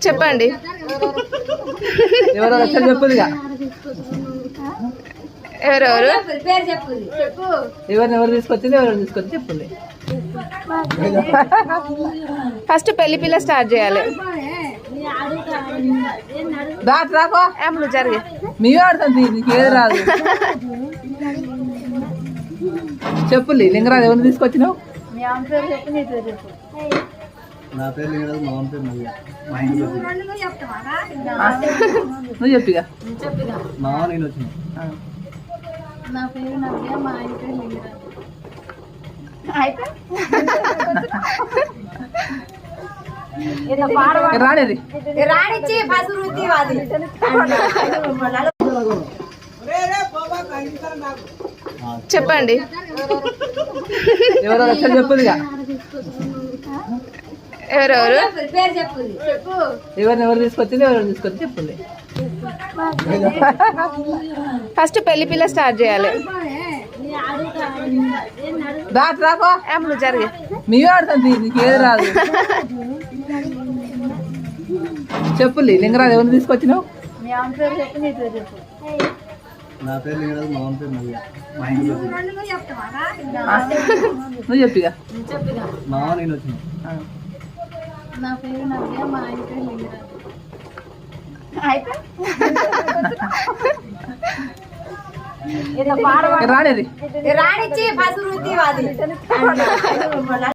చెప్పండి. ఎవరో లక్షలు చెప్పుదిగా. ఎవరెవరు ఎవరు తీసుకొచ్చింది, ఎవరు తీసుకొచ్చి చెప్పుంది. ఫస్ట్ పెళ్లి పిల్ల స్టార్ట్ చేయాలి. రాకో నువ్వు జరిగే మీ ఆడుతుంది, నీకు ఏది రాదు. చెప్పులి లింగరాజు ఎవరిని తీసుకొచ్చినావు? నా పేరు లింగరాజు, మా పేరు మల్లె. మా ఇంటికి నువ్వు చెప్పిగా. మా నేను వచ్చిన. నా పేరు నవ్య, మా ఆయన పేరు లింగరాజు. రానేది చెప్పండి. ఎవరో లక్షలు చెప్పుదిగా. ఎవరెవరు ఎవరు తీసుకొచ్చింది, ఎవరు తీసుకొచ్చి చెప్పుంది. ఫస్ట్ పెళ్లి పిల్ల స్టార్ట్ చేయాలి. రాకో నువ్వు జరిగే మీ ఆడుతుంది, నీకు ఏది రాదు. చెప్పులి లింగరాజు ఎవరిని తీసుకొచ్చినావు? నా పేరు లింగరాజు, మా పేరు మల్లె. మా ఇంటికి నువ్వు చెప్పిగా. మా నేను వచ్చిన. నా పేరు నవ్య, మా ఆయన పేరు లింగరాజు. రానేది రాణిచ్చి